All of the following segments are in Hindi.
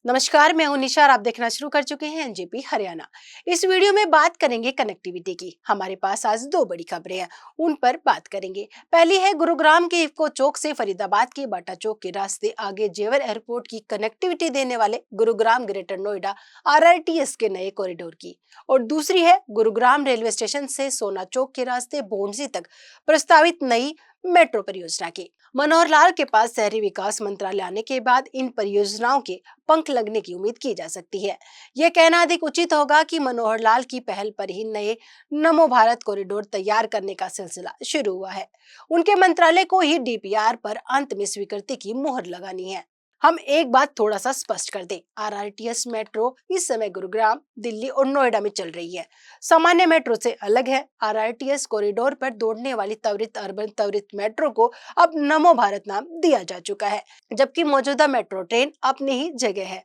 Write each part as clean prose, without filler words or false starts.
नमस्कार, मैं हूं निशा और आप देखना शुरू कर चुके हैं एनजेपी हरियाणा। इस वीडियो में बात करेंगे कनेक्टिविटी की। हमारे पास आज दो बड़ी खबरें हैं, उन पर बात करेंगे। पहली है गुरुग्राम के इफ्को चौक से फरीदाबाद के बाटा चौक के रास्ते आगे जेवर एयरपोर्ट की कनेक्टिविटी देने वाले गुरुग्राम ग्रेटर नोएडा आरआरटीएस के नए कॉरिडोर की। और दूसरी है गुरुग्राम रेलवे स्टेशन से सोना चौक के रास्ते बोंडसी तक प्रस्तावित नई मेट्रो परियोजना की। मनोहर लाल के पास शहरी विकास मंत्रालय आने के बाद इन परियोजनाओं के पंख लगने की उम्मीद की जा सकती है। यह कहना अधिक उचित होगा कि मनोहर लाल की पहल पर ही नए नमो भारत कॉरिडोर तैयार करने का सिलसिला शुरू हुआ है। उनके मंत्रालय को ही डीपीआर पर अंत में स्वीकृति की मुहर लगानी है। हम एक बात थोड़ा सा स्पष्ट कर दें, आरआरटीएस मेट्रो इस समय गुरुग्राम, दिल्ली और नोएडा में चल रही है। सामान्य मेट्रो से अलग है। आरआरटीएस कॉरिडोर पर दौड़ने वाली त्वरित अर्बन त्वरित मेट्रो को अब नमो भारत नाम दिया जा चुका है, जबकि मौजूदा मेट्रो ट्रेन अपनी ही जगह है।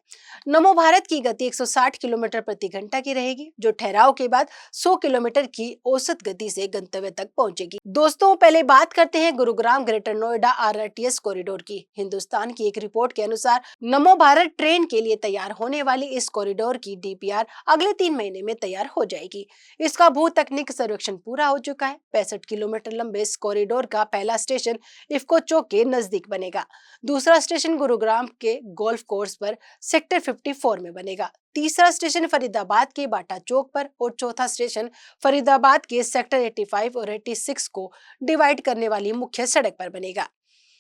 नमो भारत की गति 160 किलोमीटर प्रति घंटा की रहेगी, जो ठहराव के बाद 100 किलोमीटर की औसत गति से गंतव्य तक पहुंचेगी। दोस्तों, पहले बात करते हैं Gurugram greater Noida RRTS corridor की। हिंदुस्तान की एक रिपोर्ट के अनुसार नमो भारत ट्रेन के लिए तैयार होने वाली इस कॉरिडोर की डीपीआर अगले 3 महीने में तैयार हो जाएगी। इसका भू तकनीक सर्वेक्षण पूरा हो चुका है। 65 किलोमीटर लंबे इस कॉरिडोर का पहला स्टेशन इफ्को चौक के नजदीक बनेगा। दूसरा स्टेशन गुरुग्राम के गोल्फ कोर्स पर सेक्टर 54 में बनेगा। तीसरा स्टेशन फरीदाबाद के बाटा चौक पर और चौथा स्टेशन फरीदाबाद के सेक्टर 85 और 86 को डिवाइड करने वाली मुख्य सड़क पर बनेगा।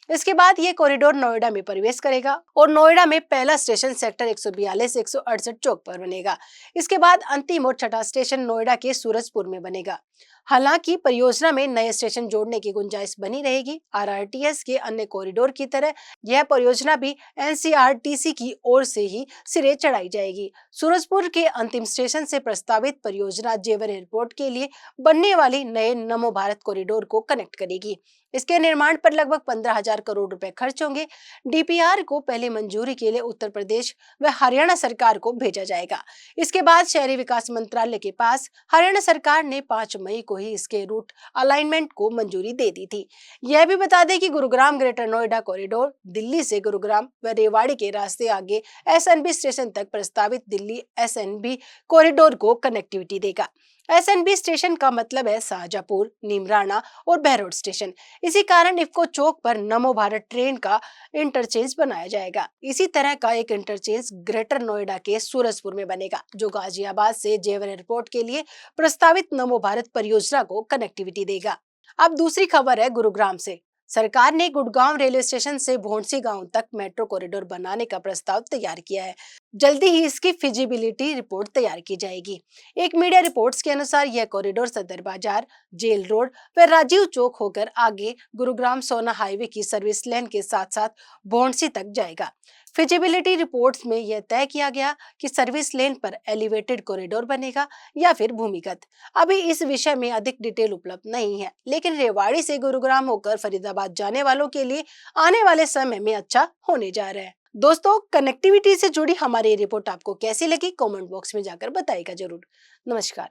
इसके बाद ये कॉरिडोर नोएडा में प्रवेश करेगा और नोएडा में पहला स्टेशन सेक्टर 142 168 चौक पर बनेगा। इसके बाद अंतिम और छठा स्टेशन नोएडा के सूरजपुर में बनेगा। हालांकि परियोजना में नए स्टेशन जोड़ने की गुंजाइश बनी रहेगी। आरआरटीएस के अन्य कॉरिडोर की तरह यह परियोजना भी एनसीआरटीसी की ओर से ही सिरे चढ़ाई जाएगी। सूरजपुर के अंतिम स्टेशन से प्रस्तावित परियोजना जेवर एयरपोर्ट के लिए बनने वाली नए नमो भारत कॉरिडोर को कनेक्ट करेगी। इसके निर्माण पर लगभग 15,000 करोड़ रुपए खर्च होंगे। डीपीआर को पहले मंजूरी के लिए उत्तर प्रदेश व हरियाणा सरकार को भेजा जाएगा। इसके बाद शहरी विकास मंत्रालय के पास हरियाणा सरकार ने 5 मई को ही इसके रूट अलाइनमेंट को मंजूरी दे दी थी। यह भी बता दें कि गुरुग्राम ग्रेटर नोएडा कॉरिडोर दिल्ली से गुरुग्राम व रेवाड़ी के रास्ते आगे एसएनबी स्टेशन तक प्रस्तावित दिल्ली एसएनबी कॉरिडोर को कनेक्टिविटी देगा। एसएनबी स्टेशन का मतलब है शाहजहांपुर, नीमराना और बहरोड स्टेशन। इसी कारण इफ्को चौक पर नमो भारत ट्रेन का इंटरचेंज बनाया जाएगा। इसी तरह का एक इंटरचेंज ग्रेटर नोएडा के सूरजपुर में बनेगा, जो गाजियाबाद से जेवर एयरपोर्ट के लिए प्रस्तावित नमो भारत परियोजना को कनेक्टिविटी देगा। अब दूसरी खबर है गुरुग्राम से। सरकार ने गुड़गांव रेलवे स्टेशन से भोंडसी गांव तक मेट्रो कॉरिडोर बनाने का प्रस्ताव तैयार किया है। जल्दी ही इसकी फिजिबिलिटी रिपोर्ट तैयार की जाएगी। एक मीडिया रिपोर्ट्स के अनुसार यह कॉरिडोर सदर बाजार, जेल रोड व राजीव चौक होकर आगे गुरुग्राम सोना हाईवे की सर्विस लेन के साथ साथ भोंडसी तक जाएगा। फिजिबिलिटी रिपोर्ट्स में यह तय किया गया कि सर्विस लेन पर एलिवेटेड कॉरिडोर बनेगा या फिर भूमिगत। अभी इस विषय में अधिक डिटेल उपलब्ध नहीं है, लेकिन रेवाड़ी से गुरुग्राम होकर फरीदाबाद जाने वालों के लिए आने वाले समय में अच्छा होने जा रहा है। दोस्तों, कनेक्टिविटी से जुड़ी हमारी रिपोर्ट आपको कैसी लगी, कमेंट बॉक्स में जाकर बताइएगा जरूर। नमस्कार।